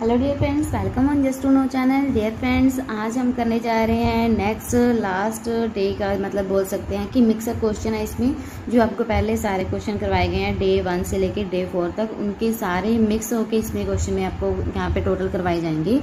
Hello dear friends, welcome on just to know channel. Dear friends, आज हम करने जा रहे हैं नेक्स्ट लास्ट डे का, मतलब बोल सकते हैं कि मिक्सअप क्वेश्चन है इसमें। जो आपको पहले सारे क्वेश्चन करवाए गए हैं डे 1 से लेकर डे 4 तक, उनके सारे मिक्स होके इसमें क्वेश्चन में आपको यहाँ पे टोटल करवाए जाएंगे।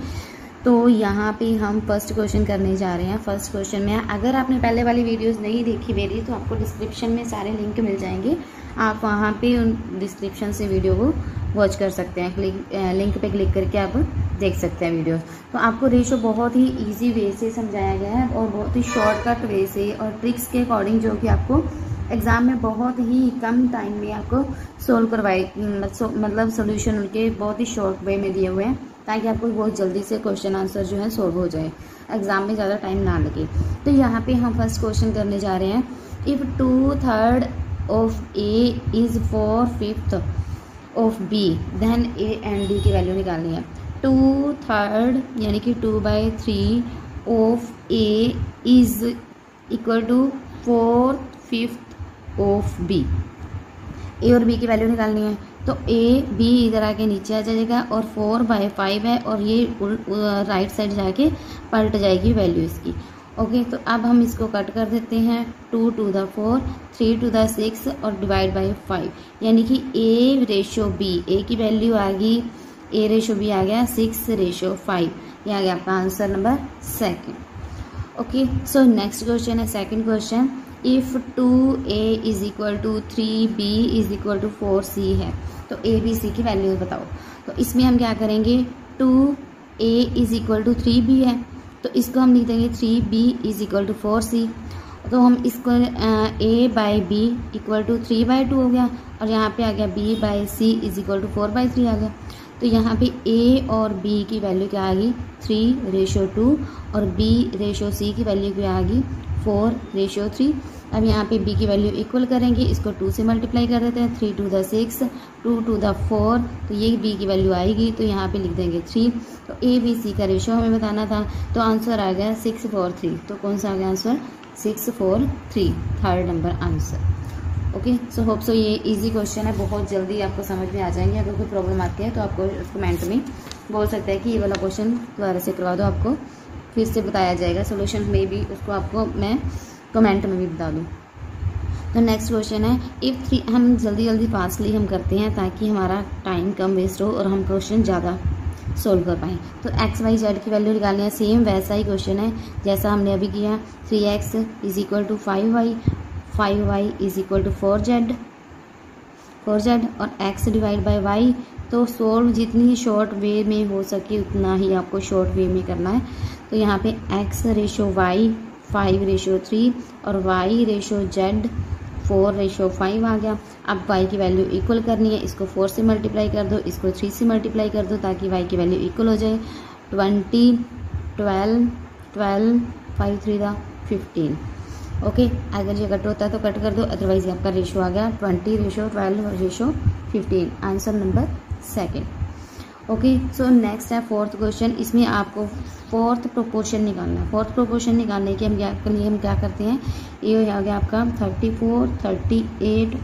तो यहाँ पे हम फर्स्ट क्वेश्चन करने जा रहे हैं। फर्स्ट क्वेश्चन में अगर आपने पहले वाली वीडियोस नहीं देखी मेरी, तो आपको डिस्क्रिप्शन में सारे लिंक मिल जाएंगे। आप वहाँ पे उन डिस्क्रिप्शन से वीडियो को वॉच कर सकते हैं। लिंक पे क्लिक करके आप देख सकते हैं वीडियोस। तो आपको रेशो बहुत ही इजी वे से समझाया गया है और बहुत ही शॉर्टकट वे से और ट्रिक्स के अकॉर्डिंग, जो कि आपको एग्जाम में बहुत ही कम टाइम में आपको सोल्व करवाए, मतलब सोल्यूशन उनके बहुत ही शॉर्ट वे में दिए हुए हैं, ताकि आपको बहुत जल्दी से क्वेश्चन आंसर जो है सोल्व हो जाए, एग्जाम में ज़्यादा टाइम ना लगे। तो यहाँ पे हम फर्स्ट क्वेश्चन करने जा रहे हैं। If 2/3 of A is 4/5 of B, then A and D की वैल्यू निकालनी है। 2/3 यानी कि 2/3 of A is equal to 4/5 of B. A और बी की वैल्यू निकालनी है। तो ए बी इधर आके नीचे आ जाएगा और 4/5 है और ये राइट साइड जाके पलट जाएगी वैल्यू इसकी। ओके, तो अब हम इसको कट कर देते हैं। 2 to the 4, 3 to the 6 और डिवाइड बाई 5, यानी कि ए रेशो बी, ए की वैल्यू आ गई, ए रेशो बी आ गया 6/5। ये आ गया आपका answer number second. Okay, so next question है second question. If 2a is equal to 3b is equal to 4c है, तो ए बी सी की वैल्यू बताओ। तो इसमें हम क्या करेंगे, 2a is equal to 3b है, तो इसको हम लिख देंगे 3b is equal to 4c। तो हम इसको a by b equal to 3/2 हो गया और यहाँ पे आ गया b by c is equal to 4/3 आ गया। तो यहाँ पे a और b की वैल्यू क्या आ गई, 3/2 और b रेशो c की वैल्यू क्या आ गई, 4/3। अब यहाँ पे b की वैल्यू इक्वल करेंगे, इसको 2 से मल्टीप्लाई कर देते हैं। 3 to the 6, 2 to the 4, तो ये b की वैल्यू आएगी, तो यहाँ पे लिख देंगे 3। तो a b c का रेशो हमें बताना था, तो आंसर आ गया 6/3। तो कौन सा आ गया answer, 6/3, third number answer. Okay, so hope so ये इजी क्वेश्चन है, बहुत जल्दी आपको समझ में आ जाएंगे। अगर कोई प्रॉब्लम आती है तो आपको कमेंट में बोल सकते हैं कि ये वाला क्वेश्चन दोबारा से करवा दो, आपको फिर से बताया जाएगा। सोल्यूशन में भी उसको आपको मैं कमेंट में भी बता दूँ। तो नेक्स्ट क्वेश्चन है, इफ़ 3, हम जल्दी जल्दी फास्टली हम करते हैं ताकि हमारा टाइम कम वेस्ट हो और हम क्वेश्चन ज़्यादा सोल्व कर पाएँ। तो एक्स वाई जेड की वैल्यू निकालनी है। सेम वैसा ही क्वेश्चन है जैसा हमने अभी किया। 3x is equal to 5y, 5y is equal to 4z और x डिवाइड बाई y। तो सोल्व जितनी शॉर्ट वे में हो सके उतना ही आपको शॉर्ट वे में करना है। तो यहाँ पे x रेशो y 5/3 और y रेशो z 4/5 आ गया। अब y की वैल्यू इक्वल करनी है, इसको 4 से मल्टीप्लाई कर दो, इसको 3 से मल्टीप्लाई कर दो ताकि y की वैल्यू इक्वल हो जाए। 20, 12, 12, 5 3 15। ओके, अगर ये कट होता है तो कट कर दो, अदरवाइज आपका रेशो आ गया 20/12/15, answer number second. Okay, so next है फोर्थ क्वेश्चन। इसमें आपको फोर्थ प्रोपोर्शन निकालना है। फोर्थ प्रोपोर्शन निकालने के लिए हम क्या करते हैं, ये आ गया आपका 34, 38,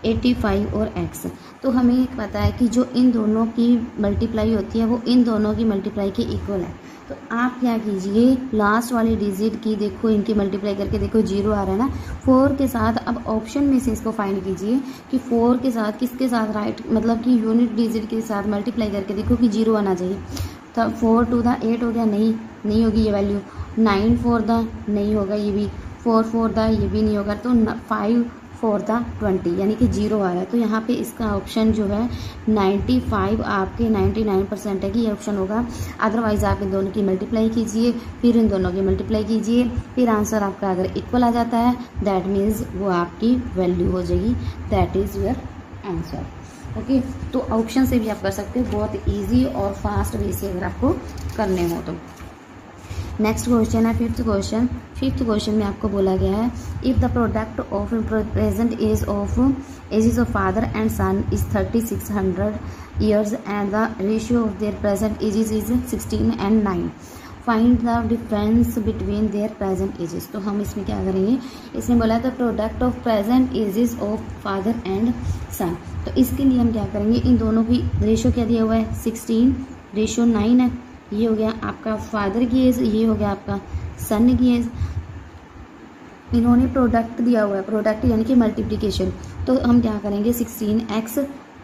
85 और x। तो हमें पता है कि जो इन दोनों की मल्टीप्लाई होती है वो इन दोनों की मल्टीप्लाई के इक्वल है। तो आप क्या कीजिए, लास्ट वाली डिजिट की देखो, इनकी मल्टीप्लाई करके देखो 0 आ रहा है ना 4 के साथ। अब ऑप्शन में से इसको फाइंड कीजिए कि 4 के साथ किसके साथ राइट, मतलब कि यूनिट डिजिट के साथ मल्टीप्लाई करके देखो कि 0 आना चाहिए। तो 4 to the 8 हो गया, नहीं होगी ये वैल्यू। 9 4 the नहीं होगा ये भी, 4 4 the ये भी नहीं होगा। तो 5 4 the 20 यानी कि 0 आ रहा है। तो यहाँ पे इसका ऑप्शन जो है 95 आपके 99% है कि ये ऑप्शन होगा। अदरवाइज आप इन दोनों की मल्टीप्लाई कीजिए, फिर इन दोनों की मल्टीप्लाई कीजिए, फिर आंसर आपका अगर इक्वल आ जाता है दैट मीन्स वो आपकी वैल्यू हो जाएगी, that is your answer. Okay, तो ऑप्शन से भी आप कर सकते हो, बहुत ईजी और फास्ट वे से अगर आपको करने हो तो। नेक्स्ट क्वेश्चन है फिफ्थ क्वेश्चन। फिफ्थ क्वेश्चन में आपको बोला गया है, if the product of present age of father and son is 3600 years and the ratio of their present ages is 16 and 9, find the difference between their present ages. तो हम इसमें क्या करेंगे, इसमें बोला था product of present ages of father and son. तो इसके लिए हम क्या करेंगे, इन दोनों की रेशो क्या दिया हुआ है 16:9 है। ये हो गया आपका फादर की एज, ये हो गया आपका सन की एज। इन्होंने प्रोडक्ट दिया हुआ है, प्रोडक्ट यानी कि मल्टीप्लिकेशन। तो हम क्या करेंगे 16x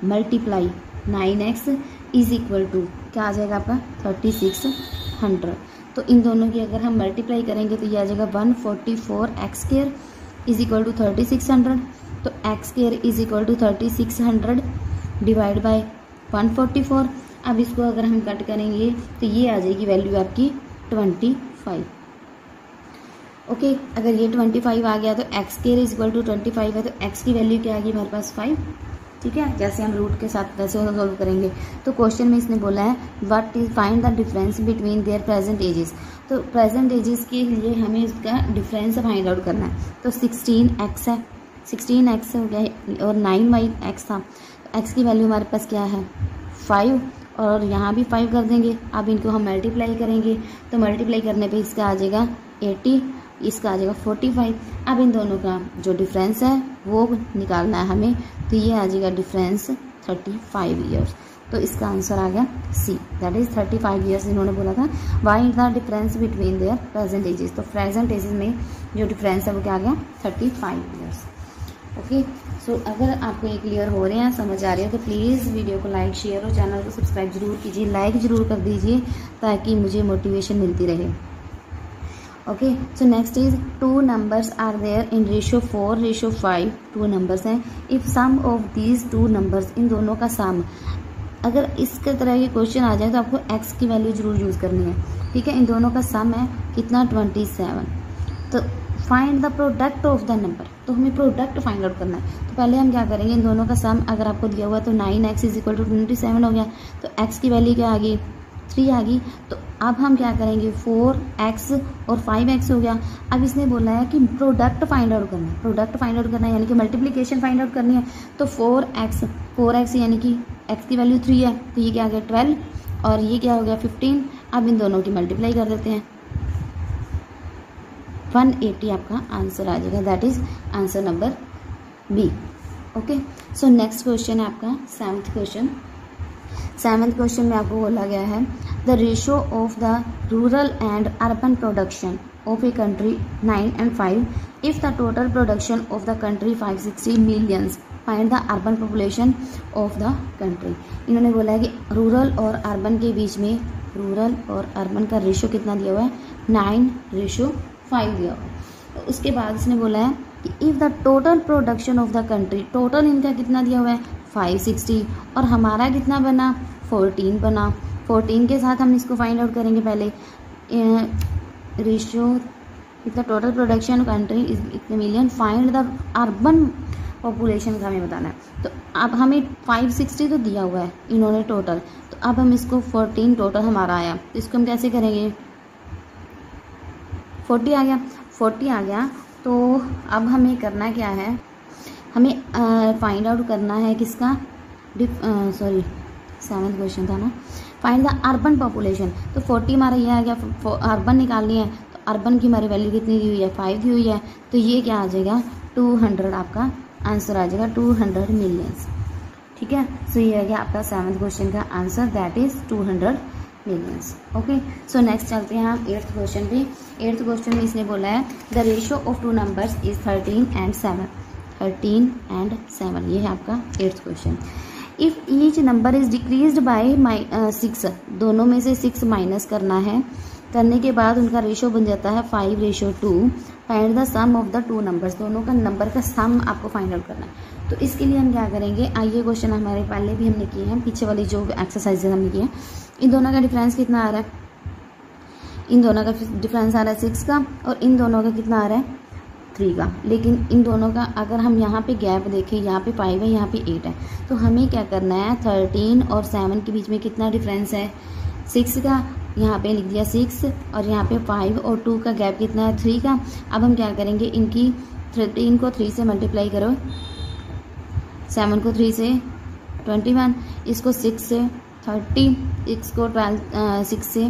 multiply 9x is equal to क्या आ जाएगा आपका 3600। तो इन दोनों की अगर हम मल्टीप्लाई करेंगे तो ये आ जाएगा 144x² इज इक्वल टू 3600। तो x² is equal to 3600 divide by 144। अब इसको अगर हम कट करेंगे तो ये आ जाएगी वैल्यू आपकी 25। ओके अगर ये 25 आ गया तो x² इज इक्वल टू 25 है, तो x की वैल्यू क्या आ गई हमारे पास 5। ठीक है, जैसे हम रूट के साथ वैसे सॉल्व करेंगे। तो क्वेश्चन में इसने बोला है what is find the difference between their present ages. तो प्रेजेंट एजेस के लिए हमें इसका डिफरेंस फाइंड आउट करना है। तो 16x है, 16x हो गया और 9x था। x की वैल्यू हमारे पास क्या है 5 और यहाँ भी 5 कर देंगे। अब इनको हम मल्टीप्लाई करेंगे तो मल्टीप्लाई करने पे इसका आ जाएगा 80, इसका आ जाएगा 45। अब इन दोनों का जो डिफरेंस है वो निकालना है हमें। तो ये आ जाएगा डिफरेंस 35 ईयर्स। तो इसका आंसर आ गया सी, दैट इज 35 ईयर्स। इन्होंने बोला था why the difference between their present ages. तो प्रेजेंट एजेस में जो डिफरेंस है वो क्या आ गया 35 ईयर्स। ओके सो अगर आपको ये क्लियर हो रहे हैं, समझ आ रही है तो प्लीज़ वीडियो को लाइक शेयर और चैनल को सब्सक्राइब जरूर कीजिए, लाइक ज़रूर कर दीजिए ताकि मुझे मोटिवेशन मिलती रहे। Okay so next is 2 numbers are there in ratio 4:5। 2 numbers हैं, if sum of these 2 numbers, इन दोनों का सम। अगर इसके तरह के क्वेश्चन आ जाए तो आपको x की वैल्यू जरूर यूज़ करनी है। ठीक है, इन दोनों का सम है कितना 27। तो find the product of the number. तो हमें प्रोडक्ट फाइंड आउट करना है। तो पहले हम क्या करेंगे, इन दोनों का सम अगर आपको दिया हुआ है तो 9x इज इक्वल टू 27 हो गया। तो x की वैल्यू क्या आ गई 3 आ गई। तो अब हम क्या करेंगे 4x और 5x हो गया। अब इसने बोला है कि प्रोडक्ट फाइंड आउट करना है, प्रोडक्ट फाइंड आउट करना है यानी कि मल्टीप्लिकेशन फाइंड आउट करनी है। तो 4x यानी कि x की वैल्यू 3 है, तो ये क्या आ गया 12 और ये क्या हो गया 15। अब इन दोनों की मल्टीप्लाई कर देते हैं, 180 आपका आंसर आ जाएगा। That is answer number B. Okay so next question है आपका 7th क्वेश्चन। 7th क्वेश्चन में आपको बोला गया है the ratio of the rural and urban production of a country 9 and 5 if the total production of the country 560 millions find the urban population of the country. इन्होंने बोला है कि rural और अर्बन के बीच में, रूरल और अर्बन का ratio कितना दिया हुआ है 9:5 दिया हुआ है। उसके बाद इसने बोला है कि if the total production of the country, total इनका कितना दिया हुआ है 560 और हमारा कितना बना 14 बना। 14 के साथ हम इसको फाइंड आउट करेंगे। पहले ratio if the total production country is इतने million, find the urban population का हमें बताना है। तो अब हमें 560 तो दिया हुआ है इन्होंने टोटल, तो अब हम इसको 14 टोटल हमारा आया, तो इसको हम कैसे करेंगे 40 आ गया, 40 आ गया। तो अब हमें करना क्या है, हमें फाइंड आउट करना है किसका, सॉरी 7th क्वेश्चन था ना, फाइंड द अर्बन पॉपुलेशन। तो 40 हमारा ये आ गया, अर्बन निकालनी है। तो अर्बन की हमारी वैल्यू कितनी दी हुई है 5 दी हुई है। तो ये क्या आ जाएगा 200 आपका आंसर आ जाएगा 200 मिलियंस। ठीक है, सो ये आ गया आपका 7th क्वेश्चन का answer, that is 200 millions. Okay so next चलते हैं हम 8th क्वेश्चन पे। 8th क्वेश्चन में इसने बोला है the ratio of 2 numbers is 13 and 7। 13 and 7 ये है आपका 8th question. If each number is decreased bye 6, दोनों में से 6 माइनस करना है, करने के बाद उनका रेशियो बन जाता है 5:2। Find the sum of the 2 numbers, दोनों का नंबर का सम आपको फाइंड आउट करना है। तो इसके लिए हम क्या करेंगे, आइए क्वेश्चन हमारे पहले भी हमने किए हैं, पीछे वाली जो एक्सरसाइजेज हमने किए हैं। इन दोनों का डिफरेंस कितना आ रहा है, इन दोनों का डिफरेंस आ रहा है 6 का और इन दोनों का कितना आ रहा है 3 का। लेकिन इन दोनों का अगर हम यहाँ पे गैप देखें, यहाँ पे 5 है, यहाँ पे 8 है, तो हमें क्या करना है 13 और 7 के बीच में कितना डिफरेंस है 6 का, यहाँ पे लिख दिया 6 और यहाँ पे 5 और 2 का गैप कितना है 3 का। अब हम क्या करेंगे, इनकी 13 को 3 से मल्टीप्लाई करो, 7 को 3 से 21, इसको 6 से 30, इसको 6 से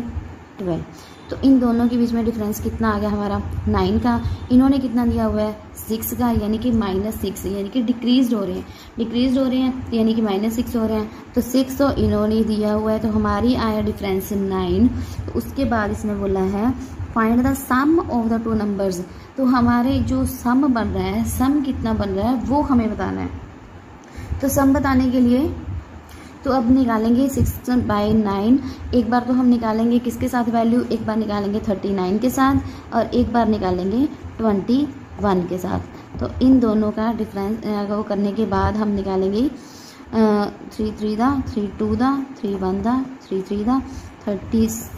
12। तो इन दोनों के बीच में डिफरेंस कितना आ गया हमारा 9 का। इन्होंने कितना दिया हुआ है 6 का, यानी कि -6, यानी कि डिक्रीज हो रहे हैं यानी कि -6 हो रहे हैं। तो 6 तो इन्होंने दिया हुआ है, तो हमारी आया डिफरेंस 9। तो उसके बाद इसमें बोला है find the sum of the two numbers. तो हमारे जो सम बन रहा है, सम कितना बन रहा है वो हमें बताना है। तो सम बताने के लिए तो अब निकालेंगे 6/9। एक बार तो हम निकालेंगे किसके साथ वैल्यू, एक बार निकालेंगे 39 के साथ और एक बार निकालेंगे 21 के साथ। तो इन दोनों का डिफरेंस वो करने के बाद हम निकालेंगे 3 3 दा 3 2 दा 3 1 दा 3 3 दा 26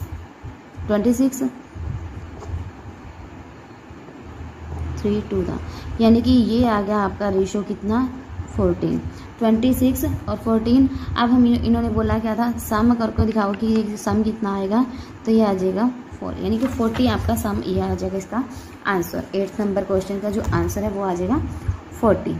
3 2 दा, यानी कि ये आ गया आपका रेशो कितना 14, 26 और 14। अब हम इन्होंने बोला क्या था, सम करके दिखाओ कि ये सम कितना आएगा। तो ये आ जाएगा 4, यानी कि 40 आपका सम ये आ जाएगा इसका आंसर। 8 नंबर क्वेश्चन का जो आंसर है वो आ जाएगा 40।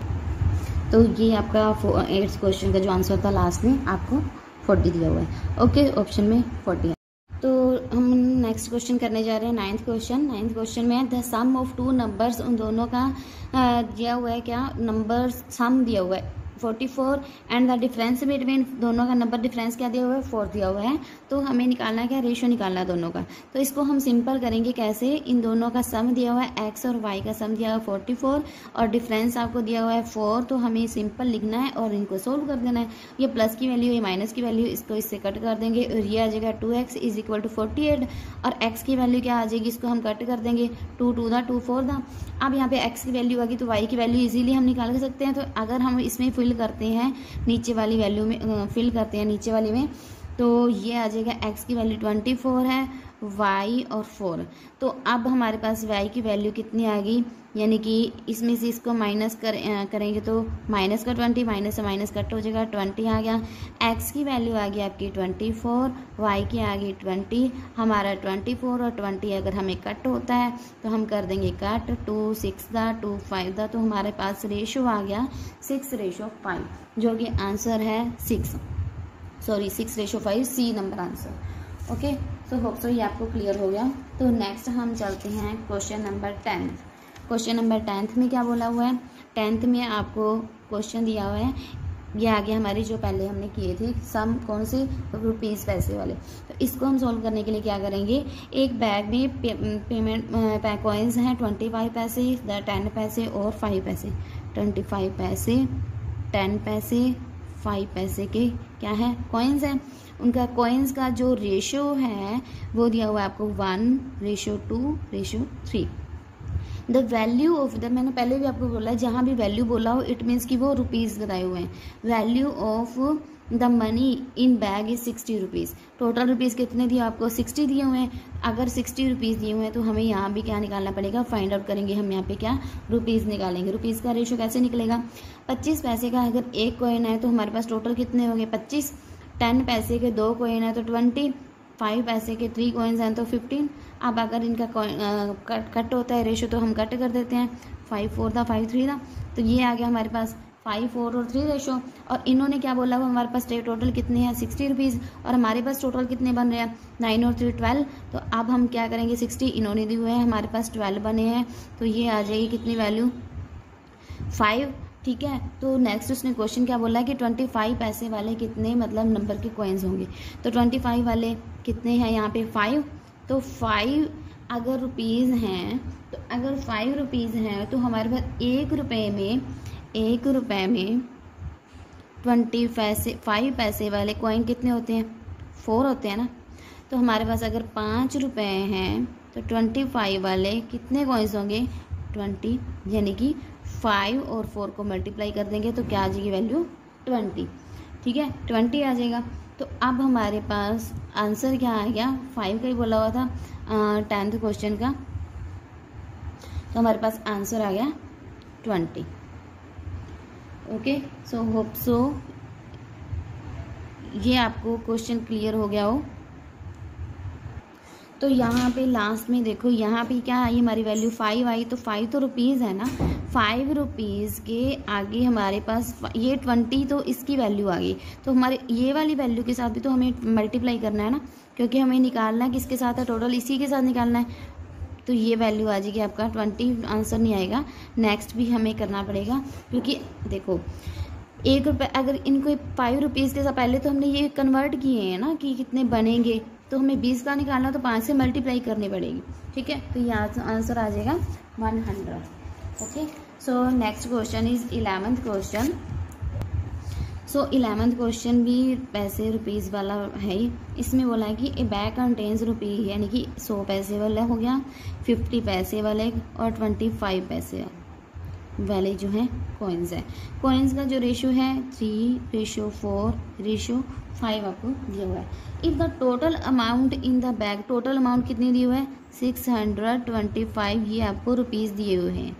तो ये आपका 8th क्वेश्चन का जो आंसर था लास्ट में आपको 40 दिया हुआ है। ओके, ऑप्शन में 40 है। तो हम नेक्स्ट क्वेश्चन करने जा रहे हैं 9th क्वेश्चन। 9th क्वेश्चन में the sum of two numbers, उन दोनों का दिया हुआ है क्या, नंबर सम दिया हुआ है 44 एंड द डिफरेंस बिटवीन, दोनों का नंबर डिफरेंस क्या दिया हुआ है 4 दिया हुआ है। तो हमें निकालना है क्या, रेशो निकालना है दोनों का। तो इसको हम सिंपल करेंगे कैसे, इन दोनों का सम दिया हुआ है x और y का सम दिया हुआ है 44 और डिफरेंस आपको दिया हुआ है 4। तो हमें सिंपल लिखना है और इनको सोल्व कर देना है। ये प्लस की वैल्यू, ये माइनस की वैल्यू, इसको इससे कट कर देंगे और ये आ जाएगा 2x = 48 और x की वैल्यू क्या आ जाएगी, इसको हम कट कर देंगे 2 2 दा 2 4 दा। अब यहाँ पे x की वैल्यू आ गई तो y की वैल्यू इजीली हम निकाल सकते हैं। तो अगर हम इसमें फिल करते हैं नीचे वाली वैल्यू में, फिल करते हैं नीचे वाली में, तो ये आ जाएगा x की वैल्यू 24 है, y और 4। तो अब हमारे पास y की वैल्यू कितनी आ गई, यानी कि इसमें से इसको माइनस करेंगे तो माइनस का 20, माइनस से माइनस कट हो जाएगा, 20 आ गया। x की वैल्यू आ गई आपकी 24, y की आ गई 20। हमारा 24 और 20 अगर हमें कट होता है तो हम कर देंगे कट, 2 6 दा 2 5 दा। तो हमारे पास रेशो आ गया 6:5, जो कि आंसर है 6:5, C number answer. Okay, so hope so ये आपको क्लियर हो गया। तो नेक्स्ट हम चलते हैं question number 10th। Question number 10th में क्या बोला हुआ है, 10th में आपको क्वेश्चन दिया हुआ है, ये आ गया हमारी जो पहले हमने किए थे सम, कौन से, रुपीज़ पैसे वाले। तो इसको हम सॉल्व करने के लिए क्या करेंगे, एक बैग में पेमेंट कॉइन्स हैं 25 पैसे, 10 पैसे और 5 पैसे। 25 पैसे, 10 पैसे, 5 पैसे के क्या है, कॉइन्स हैं। उनका कॉइन्स का जो रेशो है वो दिया हुआ है आपको 1:2:3। द वैल्यू ऑफ द, मैंने पहले भी आपको बोला है, जहाँ भी वैल्यू बोला हो इट मीन्स कि वो रुपीज़ बताए हुए हैं। Value of the money in bag is 60 rupees. Total rupees कितने दिए आपको, 60 दिए हुए हैं। अगर 60 रुपीज़ दिए हुए हैं तो हमें यहाँ भी क्या निकालना पड़ेगा, फाइंड आउट करेंगे हम यहाँ पे क्या, रुपीज़ निकालेंगे। रुपीज़ का रेशो कैसे निकलेगा, 25 पैसे का अगर एक कॉइन है तो हमारे पास टोटल कितने हो गए 25, 10 पैसे के 2 कॉइन है तो 20, 5 पैसे के 3 कॉइन्स हैं तो 15। अब अगर इनका कट होता है रेशो तो हम कट कर देते हैं, 5 4 दा 5 3 दा। तो ये आ गया हमारे पास 5 4 और 3 रेशो। और इन्होंने क्या बोला हुआ, हमारे पास टोटल कितने हैं 60 रुपीज़ और हमारे पास टोटल कितने बन रहे हैं 9 और 3 12। तो अब हम क्या करेंगे, 60 इन्होंने दिए हुए हैं, हमारे पास 12 बने हैं, तो ये आ जाएगी कितनी वैल्यू 5। ठीक है, तो नेक्स्ट उसने क्वेश्चन क्या बोला है कि 25 पैसे वाले कितने मतलब नंबर के कॉइन्स होंगे। तो 25 वाले कितने हैं यहाँ पे 5। तो 5 अगर रुपीज़ हैं, तो अगर 5 रुपीज़ हैं तो हमारे पास 1 रुपये में 5 पैसे वाले कॉइन कितने होते हैं 4 होते हैं ना। तो हमारे पास अगर 5 रुपये हैं तो 25 वाले कितने कॉइन्स होंगे 20, यानी कि 5 और 4 को मल्टीप्लाई कर देंगे तो क्या आ जाएगी वैल्यू 20। ठीक है, 20 आ जाएगा। तो अब हमारे पास आंसर क्या आ गया, 5 का ही बोला हुआ था 10th क्वेश्चन का, तो हमारे पास आंसर आ गया 20। ओके, सो होप सो ये आपको क्वेश्चन क्लियर हो गया हो। तो यहाँ पे लास्ट में देखो, यहाँ पे क्या आई हमारी वैल्यू 5 आई, तो 5 तो रुपीज़ है ना, ₹5 के आगे हमारे पास ये 20 तो इसकी वैल्यू आ गई, तो हमारे ये वाली वैल्यू के साथ भी तो हमें मल्टीप्लाई करना है ना, क्योंकि हमें निकालना किसके साथ है, टोटल इसी के साथ निकालना है। तो ये वैल्यू आ जाएगी आपका 20, आंसर नहीं आएगा। नेक्स्ट भी हमें करना पड़ेगा, क्योंकि देखो ₹1 अगर इनको ₹5 के साथ पहले तो हमने ये कन्वर्ट किए हैं ना कि कितने बनेंगे, तो हमें 20 का निकालना तो 5 से मल्टीप्लाई करनी पड़ेगी, ठीक है। तो ये आंसर आ जाएगा 100। Okay, so next question is 11th question. So 11th question भी पैसे रुपीज़ वाला है। इसमें बोला है कि ए बैग कंटेन्स रुपी, यानी कि 100 पैसे वाला हो गया, 50 पैसे वाले और 25 पैसे वाले जो हैं कॉइन्स है। कॉइन्स का जो रेशो है 3:4:5 आपको दिया हुआ है। If the total amount in the bag, total amount कितनी दी हुआ है 625, ये आपको रुपीज़ दिए हुए हैं।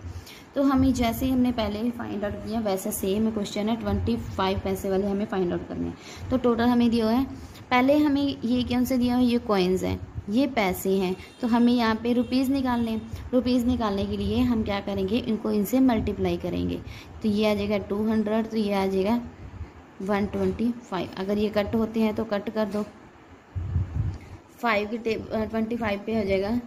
तो हमें जैसे हमने पहले फाइंड आउट किया वैसा सेम क्वेश्चन है, 25 पैसे वाले हमें फाइंड आउट करने हैं। तो टोटल हमें दिया हुआ है, पहले हमें ये कौन से दिया हुआ है, ये कॉइन्स हैं, ये पैसे हैं, तो हमें यहाँ पे रुपीज़ निकालने हैं। रुपीज़ निकालने के लिए हम क्या करेंगे, इनको इनसे मल्टीप्लाई करेंगे। तो ये आ जाएगा 200, तो ये आ जाएगा 125। अगर ये कट होते हैं तो कट कर दो, 5 की 25 पे हो जाएगा,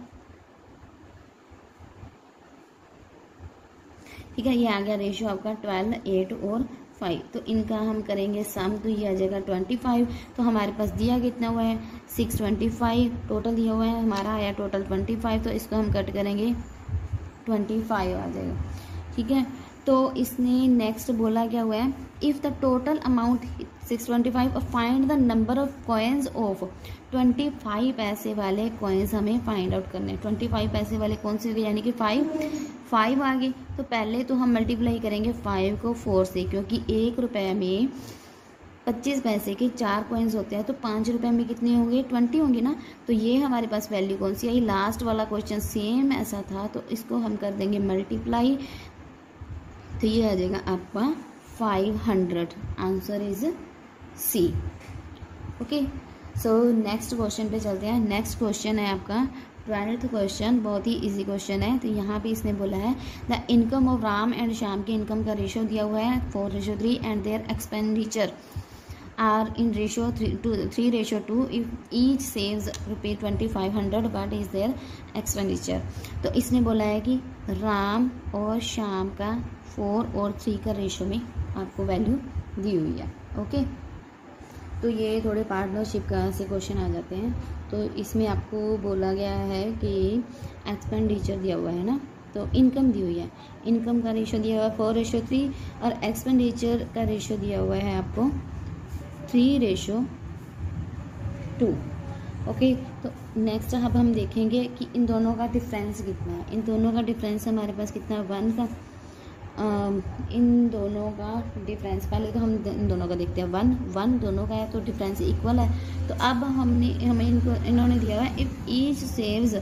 ठीक है। ये आ गया रेशो आपका 12, 8 और 5। तो इनका हम करेंगे सम, तो ये आ जाएगा 25। तो हमारे पास दिया कितना हुआ है 625, टोटल दिया हुआ है हमारा आया टोटल 25। तो इसको हम कट करेंगे 25 आ जाएगा, ठीक है। तो इसने नेक्स्ट बोला क्या हुआ है, इफ़ द टोटल अमाउंट 625 और find the number of coins of 25 पैसे वाले कॉइन्स हमें फाइंड आउट करने हैं। 25 पैसे वाले कौन से, यानी कि 5 आ गए। तो पहले तो हम मल्टीप्लाई करेंगे 5 को 4 से, क्योंकि ₹1 में 25 पैसे के 4 कॉइन्स होते हैं, तो ₹5 में कितने होंगे 20 होंगे ना। तो ये हमारे पास वैल्यू कौन सी आई, लास्ट वाला क्वेश्चन सेम ऐसा था, तो इसको हम कर देंगे मल्टीप्लाई। तो ये आ जाएगा आपका 500, answer is C. Okay, so next question पे चलते हैं। नेक्स्ट क्वेश्चन है आपका 12th क्वेश्चन, बहुत ही इजी क्वेश्चन है। तो यहाँ पे इसने बोला है the income of Ram and Shyam के इनकम का रेशो दिया हुआ है 4:3 and their expenditure are in ratio 3:2 if each saves ₹2500 but is their expenditure. तो इसने बोला है कि राम और श्याम का 4 और 3 का रेशो में आपको वैल्यू दी हुई है। ओके, तो ये थोड़े पार्टनरशिप का से क्वेश्चन आ जाते हैं। तो इसमें आपको बोला गया है कि एक्सपेंडिचर दिया हुआ है ना, तो इनकम दी हुई है, इनकम का रेशो दिया हुआ है 4:3 और एक्सपेंडिचर का रेशो दिया हुआ है आपको 3:2। ओके, तो नेक्स्ट अब हम देखेंगे कि इन दोनों का डिफरेंस कितना है। इन दोनों का डिफरेंस हमारे पास कितना है 1 का। इन दोनों का डिफरेंस, पहले तो हम इन दोनों का देखते हैं, 1 दोनों का है तो डिफरेंस इक्वल है। तो अब हमें इन्होंने दिया है if each saves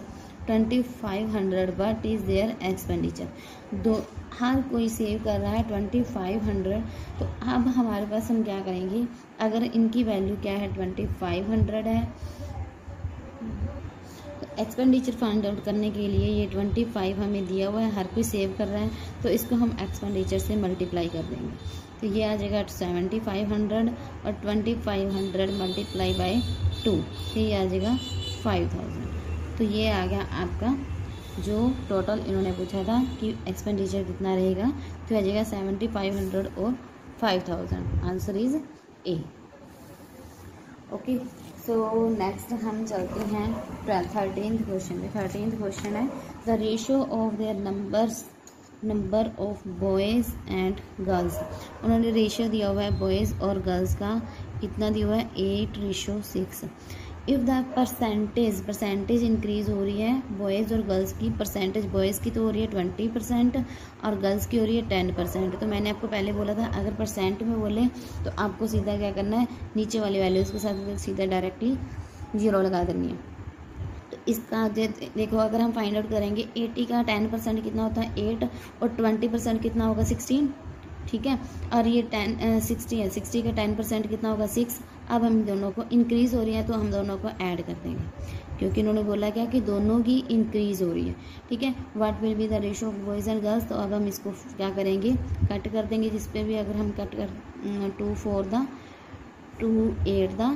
2500 but is there expenditure. हर कोई सेव कर रहा है 2500। तो अब हमारे पास हम क्या करेंगे, अगर इनकी वैल्यू क्या है 2500 है, एक्सपेंडिचर फाइंड आउट करने के लिए ये 25 हमें दिया हुआ है, हर कोई सेव कर रहा है, तो इसको हम एक्सपेंडिचर से मल्टीप्लाई कर देंगे। तो ये आ जाएगा 7500 और 2500 मल्टीप्लाई बाय 2, तो ये आ जाएगा 5000। तो ये आ गया आपका जो टोटल इन्होंने पूछा था कि एक्सपेंडिचर कितना रहेगा, तो आ जाएगा 7500 और 5000, answer is a. Okay, so next हम चलते हैं 13th क्वेश्चन पे। 13th क्वेश्चन है the ratio of their number of boys and girls. उन्होंने रेशियो दिया हुआ है बॉयज़ और गर्ल्स का, कितना दिया हुआ है 8:6। इफ़ द परसेंटेज इंक्रीज़ हो रही है बॉयज़ और गर्ल्स की, परसेंटेज बॉयज़ की तो हो रही है 20% और गर्ल्स की हो रही है 10%। तो मैंने आपको पहले बोला था अगर परसेंट में बोले तो आपको सीधा क्या करना है, नीचे वाली वैल्यूज़ के साथ सीधा डायरेक्टली 0 लगा देनी है। तो इसका देखो अगर हम फाइंड आउट करेंगे 80 का 10% कितना होता है 8 और 20% कितना होगा 16, ठीक है। और ये 60 है, 60 का 10% कितना होगा 6 अब हम दोनों को इंक्रीज़ हो रही है तो हम दोनों को ऐड कर देंगे, क्योंकि इन्होंने बोला क्या कि दोनों की इंक्रीज़ हो रही है। ठीक है, what will be the ratio of boys and girls, तो अब हम इसको क्या करेंगे, कट कर देंगे। जिस पे भी अगर हम कट कर 2 4 दा, 2 8 दा,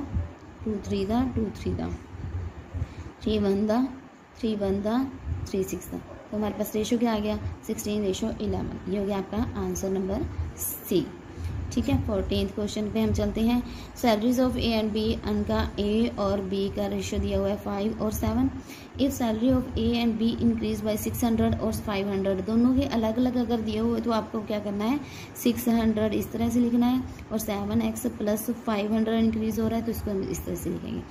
2 3 दा, 2 3 दा, 3 1 दा, 3 1 दा, 3 6 दा, तो हमारे पास रेशो क्या आ गया 16:11। ये हो गया आपका आंसर नंबर सी। ठीक है, 14th क्वेश्चन पे हम चलते हैं। Salaries of A and B, उनका ए और बी का रेशियो दिया हुआ है 5 और 7। If salary of A and be increase by 600 और 500, दोनों के अलग अलग अगर दिए हुए तो आपको क्या करना है, 600 इस तरह से लिखना है और 7x प्लस 500 इंक्रीज हो रहा है तो इसको हम इस तरह से लिखेंगे।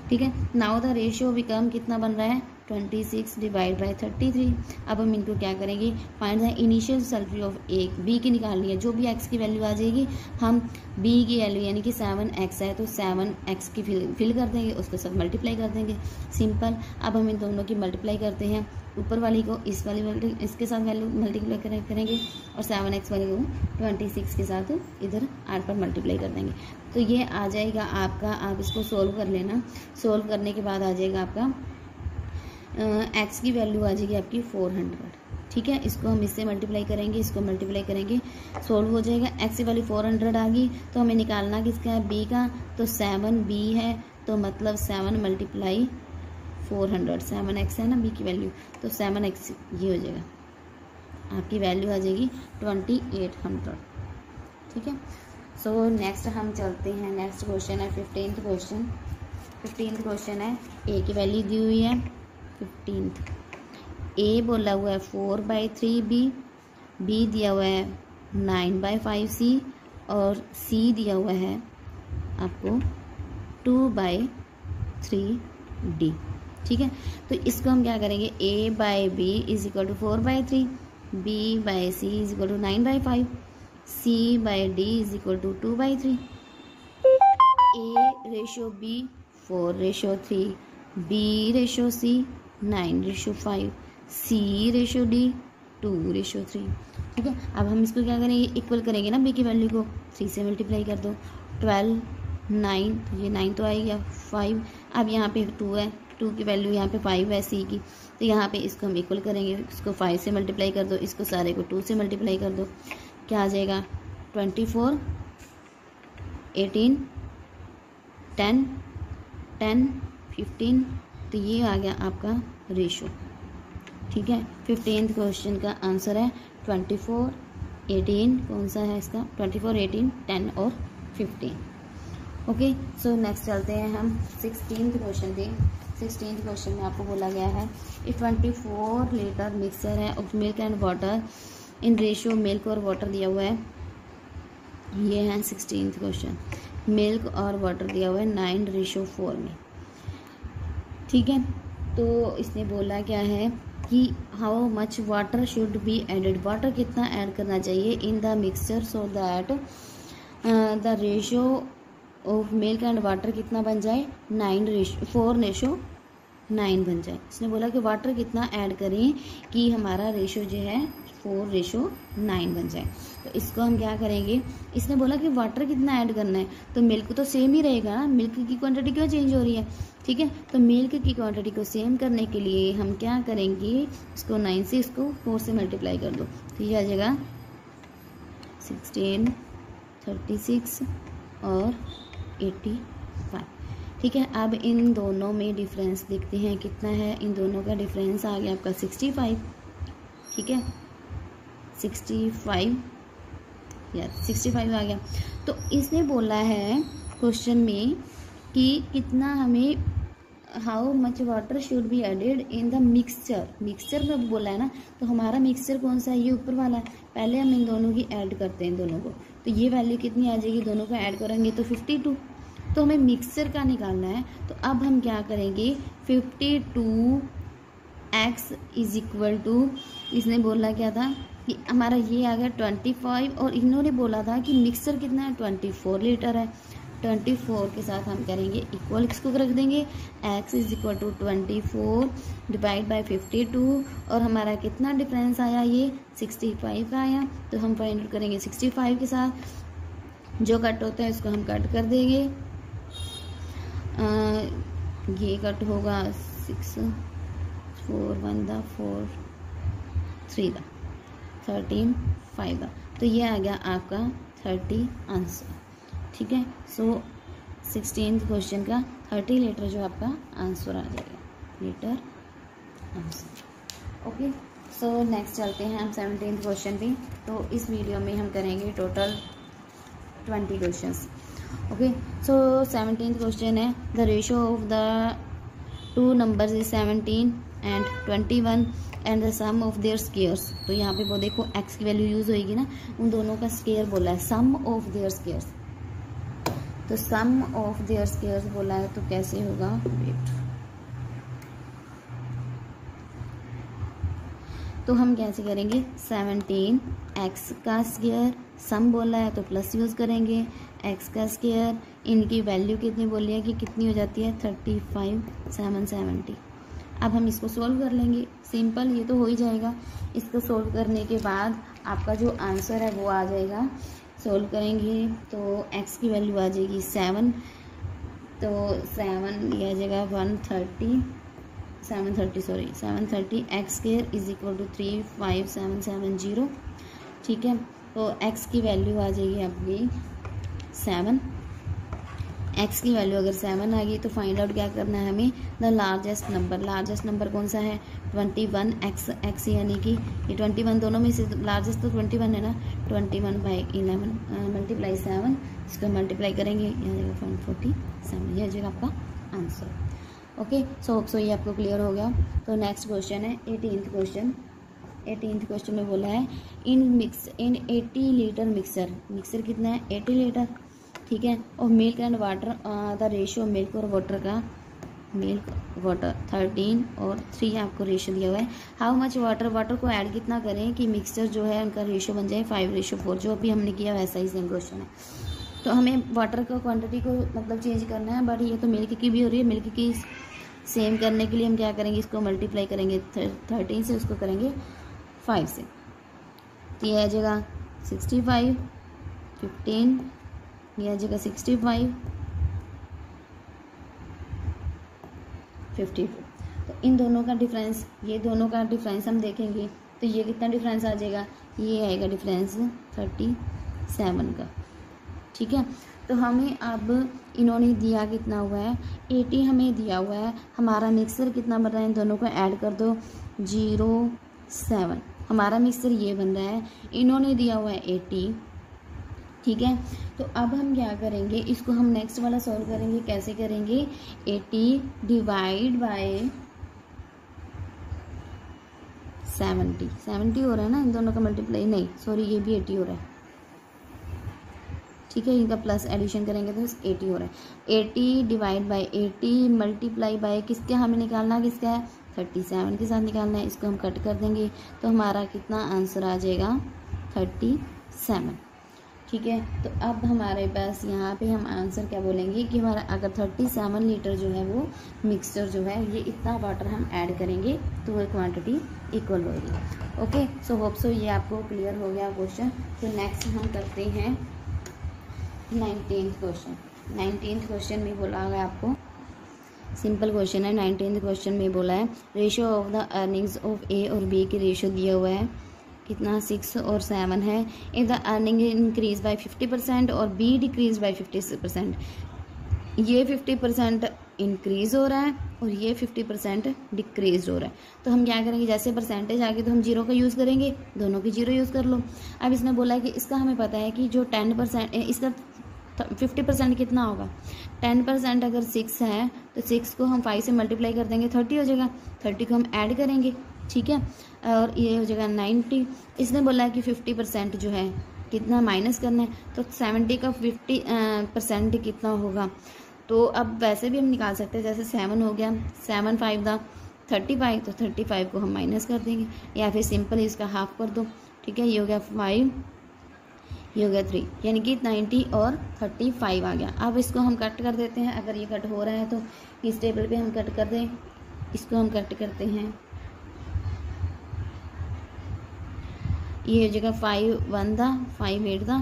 ठीक है, नाउ द रेशियो बिकम कितना बन रहा है 26 डिवाइड बाई 33। अब हम इनको क्या करेंगे, find the initial salary of A, B की निकालनी है। जो भी एक्स की वैल्यू आ जाएगी हम बी की वैल्यू यानी कि 7x है तो 7x की फिल कर देंगे, उसके साथ मल्टीप्लाई कर देंगे, सिंपल। अब हम इन दोनों की मल्टीप्लाई करते हैं, ऊपर वाली को इस वाली इसके साथ वैल्यू मल्टीप्लाई करेंगे और 7x वाली को 26 के साथ इधर 8 पर मल्टीप्लाई कर देंगे। तो ये आ जाएगा आपका, आप इसको सोल्व कर लेना। सोल्व करने के बाद आ जाएगा आपका एक्स की वैल्यू आ जाएगी आपकी 400। ठीक है, इसको हम इससे मल्टीप्लाई करेंगे, इसको मल्टीप्लाई करेंगे, सोल्व हो जाएगा। एक्स की वैल्यू 400 आ गई तो हमें निकालना किसका है, बी का, तो 7b है तो मतलब 7 मल्टीप्लाई 400, 7x है ना बी की वैल्यू, तो 7x ये हो जाएगा, आपकी वैल्यू आ जाएगी 2800। ठीक है, सो नेक्स्ट हम चलते हैं। नेक्स्ट क्वेश्चन है 15th क्वेश्चन। 15th क्वेश्चन है, ए की वैल्यू दी हुई है 15th, ए बोला हुआ है 4/3b, बी दिया हुआ है 9/5c और सी दिया हुआ है आपको 2/3d। ठीक है, तो इसको हम क्या करेंगे, a/b is equal to 4/3, b/c is equal to 9/5, c/d is equal to 2/3। a/b 4/3, b/c 9/5, c/d 2/3। ठीक है, अब हम इसको क्या करेंगे, इक्वल करेंगे ना, बी की वैल्यू को 3 से मल्टीप्लाई कर दो, 12 9, तो ये 9 तो आएगा 5। अब यहाँ पे 2 है, 2 की वैल्यू यहाँ पे 5 है सी की, तो यहाँ पे इसको हम इक्वल करेंगे, इसको 5 से मल्टीप्लाई कर दो, इसको सारे को 2 से मल्टीप्लाई कर दो, क्या आ जाएगा 24 18 10 10 15, तो ये आ गया आपका रेशो। ठीक है, 15th क्वेश्चन का आंसर है 24 18, कौन सा है इसका, 24 18 10 और 15। ओके, सो नेक्स्ट चलते हैं हम 16th क्वेश्चन पे। 16th क्वेश्चन में आपको बोला गया है, 24 लीटर मिक्सचर है of milk and water in ratio, milk और वाटर दिया हुआ है, ये है 16th क्वेश्चन। मिल्क और वाटर दिया हुआ है 9:4 में। ठीक है, तो इसने बोला क्या है कि how much water should be added, water कितना ऐड करना चाहिए in the mixture so that the ratio of milk and water कितना बन जाए 4:9 बन जाए। इसने बोला कि वाटर कितना ऐड करें कि हमारा रेशो जो है 4:9 बन जाए। तो इसको हम क्या करेंगे, इसने बोला कि वाटर कितना ऐड करना है, तो मिल्क तो सेम ही रहेगा ना, मिल्क की क्वांटिटी क्यों चेंज हो रही है। ठीक है, तो मिल्क की क्वांटिटी को सेम करने के लिए हम क्या करेंगे, इसको 9 से इसको 4 से मल्टीप्लाई कर दो, तो ये आ जाएगा 16 36 और 85। ठीक है, अब इन दोनों में डिफरेंस देखते हैं कितना है, इन दोनों का डिफरेंस आ गया आपका 65। ठीक है, 65 या 65 आ गया। तो इसने बोला है क्वेश्चन में कि कितना हमें, how much water should be added in the mixture, mixture में बोला है ना, तो हमारा मिक्सचर कौन सा है, ये ऊपर वाला है। पहले हम इन दोनों की ऐड करते हैं दोनों को, तो ये वैल्यू कितनी आ जाएगी, दोनों का ऐड करेंगे तो 52। तो हमें मिक्सचर का निकालना है, तो अब हम क्या करेंगे, 52x इज इक्वल टू, इसने बोला क्या था कि हमारा ये आ गया 25 और इन्होंने बोला था कि मिक्सचर कितना है 24 लीटर है। 24 के साथ हम करेंगे इक्वल, इसको रख देंगे, x is equal to 24 divide by 52 और हमारा कितना डिफरेंस आया, ये 65 का आया। तो हम फाइंड करेंगे 65 के साथ, जो कट होता है इसको हम कट कर देंगे ये कट होगा 6 4 1 दा 4 3 दा 13 5 दा, तो ये आ गया आपका 30 आंसर। ठीक है, सो 16th क्वेश्चन का 30 लीटर जो आपका आंसर आ जाएगा, litre answer. Okay, so next चलते हैं हम 17th क्वेश्चन पे। तो इस वीडियो में हम करेंगे total 20 questions. Okay, so 17th question है the ratio of the two numbers is 17 and 21 and the sum of their squares. तो यहाँ पे वो देखो एक्स की वैल्यू यूज होगी ना, उन दोनों का स्क्वायर बोला है, सम ऑफ देयर स्क्वायर्स। तो सम ऑफ देयर स्क्वायर्स बोला है, तो कैसे होगा, वेट, तो हम कैसे करेंगे, 17 एक्स का स्क्वायर, सम बोला है तो प्लस यूज करेंगे, एक्स का स्क्वायर, इनकी वैल्यू कितनी बोली है कि कितनी हो जाती है 35 7 70। अब हम इसको सोल्व कर लेंगे, सिंपल, ये तो हो ही जाएगा। इसको सोल्व करने के बाद आपका जो आंसर है वो आ जाएगा। सोल्व करेंगे तो एक्स की वैल्यू आ जाएगी 7, तो 7 ये आ जाएगा 730 x square is equal to 35770। ठीक है, तो एक्स की वैल्यू आ जाएगी आपकी 7। एक्स की वैल्यू अगर 7 आ गई तो फाइंड आउट क्या करना है हमें, the largest number. Largest number कौन सा है, 21 एक्स यानी कि ये 21 दोनों में से लार्जेस्ट तो 21 है ना, 21/11 मल्टीप्लाई 7, इसको मल्टीप्लाई करेंगे, यहाँ जाएगा 147, यह जाएगा आपका आंसर। ओके, सो ये आपको क्लियर हो गया। तो नेक्स्ट क्वेश्चन है 18th क्वेश्चन। 18th क्वेश्चन में बोला है इन 80 लीटर मिक्सर कितना है, 80 लीटर। ठीक है, और milk and water, the ratio milk और वाटर का, मिल्क वाटर 13 और 3 आपको रेशियो दिया हुआ है। हाउ मच वाटर को ऐड कितना करें कि मिक्सचर जो है उनका रेशियो बन जाए 5:4, जो अभी हमने किया वैसा ही सेम क्वेश्चन है। तो हमें वाटर का क्वांटिटी को मतलब चेंज करना है, बट ये तो मिल्क की भी हो रही है। मिल्क की सेम करने के लिए हम क्या करेंगे, इसको मल्टीप्लाई करेंगे 13 से, उसको करेंगे 5 से, तो ये आ जाएगा 65, 15, ये आ जाएगा 65, 52। तो इन दोनों का डिफरेंस, ये दोनों का डिफरेंस हम देखेंगे तो ये कितना डिफरेंस आ जाएगा, ये आएगा डिफरेंस 37 का। ठीक है, तो हमें अब इन्होंने दिया कितना हुआ है, 80 हमें दिया हुआ है। हमारा मिक्सर कितना बन रहा है, इन दोनों को ऐड कर दो 07, हमारा मिक्सर ये बन रहा है। इन्होंने दिया हुआ है 80। ठीक है, तो अब हम क्या करेंगे, इसको हम नेक्स्ट वाला सॉल्व करेंगे। कैसे करेंगे, 80 डिवाइड बाय 70 हो रहा है ना, इन दोनों का मल्टीप्लाई, नहीं सॉरी ये भी 80 हो रहा है। ठीक है, इनका प्लस एडिशन करेंगे तो 80 हो रहा है। 80 डिवाइड बाय 80 मल्टीप्लाई बाय किसका हमें निकालना, किसका है 37 के साथ निकालना है। इसको हम कट कर देंगे तो हमारा कितना आंसर आ जाएगा 37। ठीक है, तो अब हमारे पास यहाँ पे हम आंसर क्या बोलेंगे कि हमारा अगर 37 लीटर जो है वो मिक्सचर जो है, ये इतना वाटर हम ऐड करेंगे तो वो क्वांटिटी इक्वल होगी। ओके, सो होप सो ये आपको क्लियर हो गया क्वेश्चन। तो नेक्स्ट हम करते हैं 19th क्वेश्चन। 19th क्वेश्चन में बोला है आपको, सिंपल क्वेश्चन है। 19th क्वेश्चन में बोला है ratio of the earnings of A और बी की रेशियो दिया हुआ है कितना, 6 और 7 है। If the earning increase by 50% और बी डिक्रीज बाय 50%, ये 50% इंक्रीज हो रहा है और ये 50% डिक्रीज हो रहा है। तो हम क्या करेंगे, जैसे परसेंटेज आ गई तो हम 0 का यूज़ करेंगे, दोनों की 0 यूज़ कर लो। अब इसने बोला है कि इसका हमें पता है कि जो 10% इसका 50% कितना होगा, 10% अगर 6 है तो 6 को हम 5 से मल्टीप्लाई कर देंगे 30 हो जाएगा, 30 को हम ऐड करेंगे। ठीक है, और ये हो जाएगा 90। इसने बोला है कि 50% जो है कितना माइनस करना है, तो 70 का 50% कितना होगा। तो अब वैसे भी हम निकाल सकते हैं, जैसे 7 हो गया, 7 5 दा 35, तो 35 को हम माइनस कर देंगे, या फिर सिंपल इसका हाफ कर दो। ठीक है, ये हो गया 5, ये हो गया 3, यानी कि 90 और 35 आ गया। अब इसको हम कट कर देते हैं, अगर ये कट हो रहा है तो इस टेबल पे हम कट कर दें, इसको हम कट करते हैं। ये हो जाएगा 5 1 दा 5 8 दा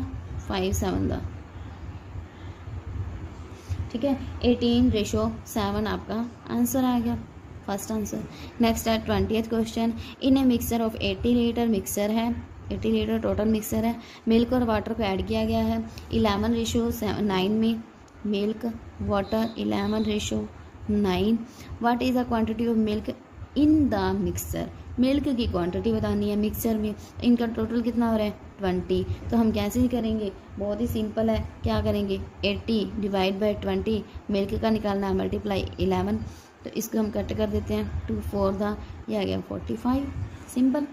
5 7 दा। ठीक है, 18:7 आपका आंसर आ गया, फर्स्ट आंसर। नेक्स्ट है 20th question, in A mixer of 80 litre, mixer है 80 लीटर टोटल मिक्सर है, मिल्क और वाटर को ऐड किया गया है 11:9 में, milk water 11:9। What is the quantity of milk in the mixer, milk की क्वांटिटी बतानी है मिक्सर में, इनका टोटल कितना हो रहा है 20। तो हम कैसे करेंगे, बहुत ही सिंपल है, क्या करेंगे 80 डिवाइड बाई 20, मिल्क का निकालना है मल्टीप्लाई 11, तो इसको हम कट कर देते हैं 2 4 द, ये आ गया 45, सिंपल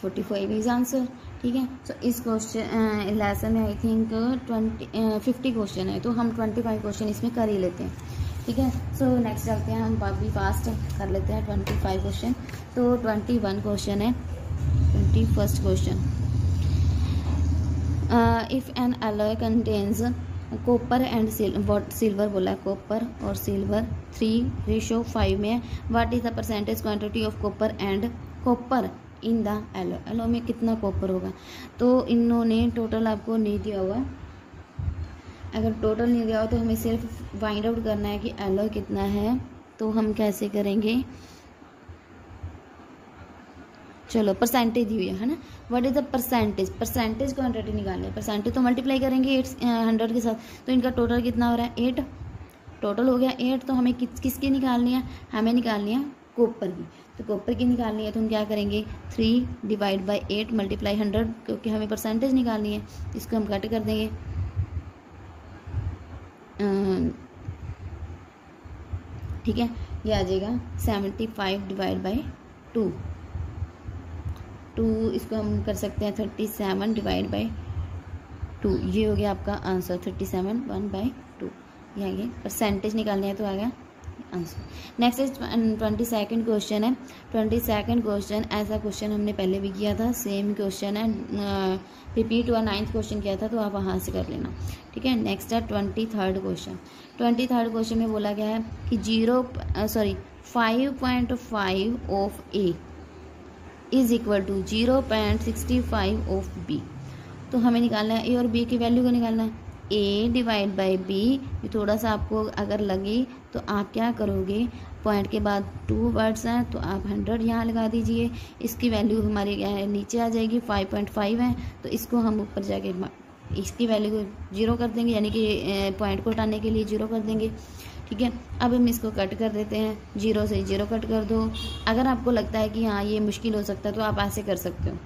45 इज आंसर। ठीक है, सो इस क्वेश्चन लेसन में आई थिंक 50 क्वेश्चन है, तो हम 25 क्वेश्चन इसमें कर ही लेते हैं। ठीक है, सो नेक्स्ट चलते हैं, हम काफ़ी फास्ट कर लेते हैं 25 क्वेश्चन। तो 21 क्वेश्चन है, 21st question, if an alloy contains copper and silver बोला है, कॉपर और सिल्वर 3:5 में है, what is the percentage quantity of copper and copper in the alloy, alloy में कितना कॉपर होगा। तो इन्होंने टोटल आपको नहीं दिया हुआ, अगर टोटल नहीं दिया हो तो हमें सिर्फ फाइंड आउट करना है कि एलो कितना है। तो हम कैसे करेंगे, चलो परसेंटेज दी हुई है ना, what is the percentage, percentage quantity निकालनी है, परसेंटेज तो मल्टीप्लाई करेंगे 100 के साथ, तो इनका टोटल कितना हो रहा है 8, टोटल हो गया 8। तो हमें किसकी निकालनी है, हमें निकालनी है कॉपर की, तो कॉपर की निकालनी है तो हम क्या करेंगे 3 डिवाइड बाई 8 मल्टीप्लाई 100, क्योंकि हमें परसेंटेज निकालनी है, इसको हम कट कर देंगे, ठीक है, ये आ जाएगा 75 डिवाइड बाई 2, इसको हम कर सकते हैं 37 डिवाइड बाई 2, ये हो गया आपका आंसर 37 1/2, ये आ गया, परसेंटेज निकालने है तो आ गया answer. Next is 22nd question है, 22nd क्वेश्चन ऐसा क्वेश्चन हमने पहले भी किया था, सेम क्वेश्चन है, रिपीट हुआ 9th क्वेश्चन किया था, तो आप वहाँ से कर लेना। ठीक है, नेक्स्ट है 23rd क्वेश्चन, 23rd क्वेश्चन में बोला गया है कि 5.5 of A is equal to 0.65 of B. तो हमें निकालना है ए और बी की वैल्यू को निकालना है, ए डिवाइड बाई बी। थोड़ा सा आपको अगर लगे तो आप क्या करोगे, पॉइंट के बाद 2 वर्ड्स हैं तो आप 100 यहाँ लगा दीजिए, इसकी वैल्यू हमारी क्या है नीचे आ जाएगी 5.5 है, तो इसको हम ऊपर जाके इसकी वैल्यू को 0 कर देंगे, यानी कि पॉइंट को हटाने के लिए 0 कर देंगे। ठीक है, अब हम इसको कट कर देते हैं, 0 से 0 कट कर दो। अगर आपको लगता है कि हाँ ये मुश्किल हो सकता है तो आप ऐसे कर सकते हो,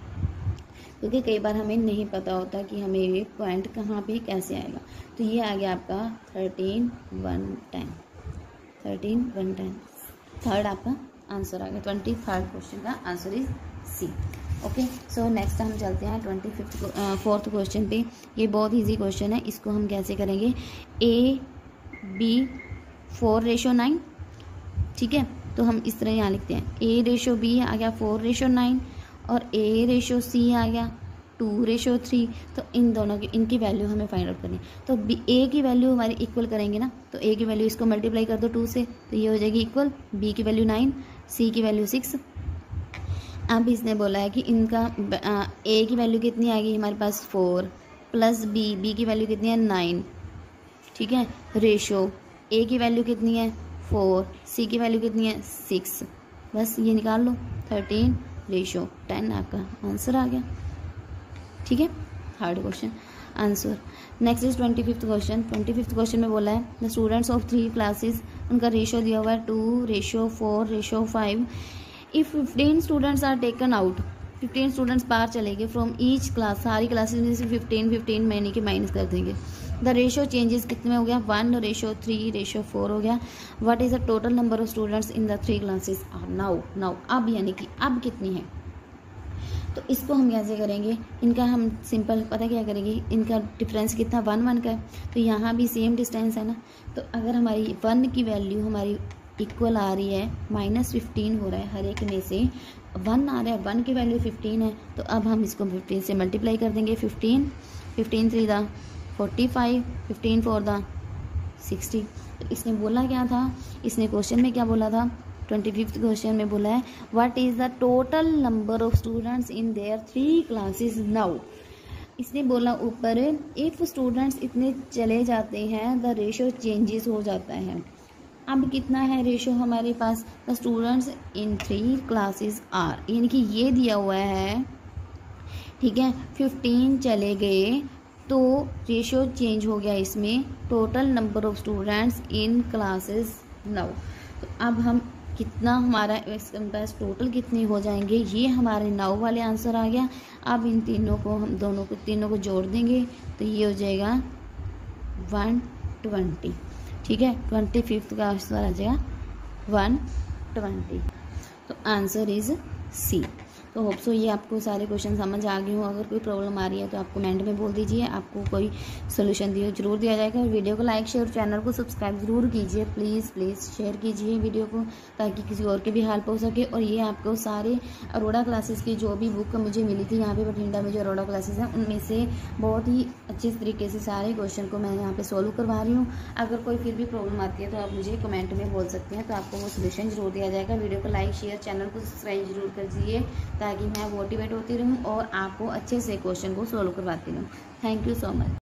क्योंकि कई बार हमें नहीं पता होता कि हमें ये पॉइंट कहाँ पे कैसे आएगा। तो ये आ गया आपका 13 1 10, थर्ड आपका आंसर आ गया, 23rd क्वेश्चन का answer is C. Okay, so next हम चलते हैं 4th क्वेश्चन पे। ये बहुत इजी क्वेश्चन है, इसको हम कैसे करेंगे, AB 4:9। ठीक है, तो हम इस तरह यहाँ लिखते हैं, A/B आ गया 4:9 और A/C आ गया 2:3। तो इन दोनों की इनकी वैल्यू हमें फाइंड आउट करनी है। तो A की वैल्यू हमारी इक्वल करेंगे ना, तो A की वैल्यू इसको मल्टीप्लाई कर दो 2 से, तो ये हो जाएगी इक्वल, B की वैल्यू 9, C की वैल्यू 6। अब इसने बोला है कि इनका A की वैल्यू कितनी आएगी हमारे पास 4 प्लस B की वैल्यू कितनी है 9। ठीक है, रेशो A की वैल्यू कितनी है 4, C की वैल्यू कितनी है 6, बस ये निकाल लो, 13:10 आपका आंसर आ गया। ठीक है, 3rd question answer. Next is 25th question. 25th question में बोला है द स्टूडेंट्स ऑफ 3 क्लासेस, उनका रेशो दिया हुआ है 2:4:5। If 15 students are taken out, 15 students बाहर चले गए फ्रॉम ईच क्लास, सारी क्लासेस में से 15 महीने के माइनस कर देंगे। द रेशो चेंजेस कितने में हो गया 1:3:4 हो गया। What is the total number of students in the 3 classes are now. अब यानी कि अब कितनी है, तो इसको हम कैसे करेंगे, इनका हम सिंपल पता क्या करेंगे, इनका डिफरेंस कितना 1 का है, तो यहाँ भी सेम डिस्टेंस है ना, तो अगर हमारी 1 की वैल्यू हमारी इक्वल आ रही है -15 हो रहा है, हर एक में से 1 आ रहा है, 1 की वैल्यू 15 है, तो अब हम इसको 15 से मल्टीप्लाई कर देंगे, 15 3 दा 45, 15 4 दा 60। तो इसने बोला क्या था, इसने क्वेश्चन में क्या बोला था, 25th क्वेश्चन में बोला है what is the total number of students in their 3 classes now. इसने बोला ऊपर इफ़ स्टूडेंट्स इतने चले जाते हैं द रेशो चेंजेस हो जाता है। अब कितना है रेशो हमारे पास, the students in 3 classes are, यानी कि ये दिया हुआ है, ठीक है, 15 चले गए तो रेशो चेंज हो गया इसमें, total number of students in classes 9। तो अब हम कितना हमारा इसके पास टोटल कितने हो जाएंगे, ये हमारे 9 वाले आंसर आ गया। अब इन तीनों को हम तीनों को जोड़ देंगे तो ये हो जाएगा 120, ठीक है, 25th का आंसर आ जाएगा 120। तो आंसर इज सी। तो होप सो ये आपको सारे क्वेश्चन समझ आ गए हो। अगर कोई प्रॉब्लम आ रही है तो आप कमेंट में बोल दीजिए, आपको कोई सोल्यूशन जरूर दिया जाएगा। और वीडियो को लाइक शेयर, चैनल को सब्सक्राइब जरूर कीजिए, प्लीज़ शेयर कीजिए वीडियो को, ताकि किसी और की भी हेल्प हो सके। और ये आपको सारे अरोड़ा क्लासेस की जो भी बुक मुझे मिली थी यहाँ पे बठिंडा में, जो अरोड़ा क्लासेस हैं उनमें से बहुत ही अच्छे तरीके से सारे क्वेश्चन को मैं यहाँ पे सोल्व करवा रही हूँ। अगर कोई फिर भी प्रॉब्लम आती है तो आप मुझे कमेंट में बोल सकते हैं, तो आपको वो सोल्यूशन जरूर दिया जाएगा। वीडियो को लाइक शेयर, चैनल को सब्सक्राइब जरूर कर दीजिए, ताकि मैं मोटिवेट होती रहूँ और आपको अच्छे से क्वेश्चन को सोल्व करवाती रहूँ। Thank you so much.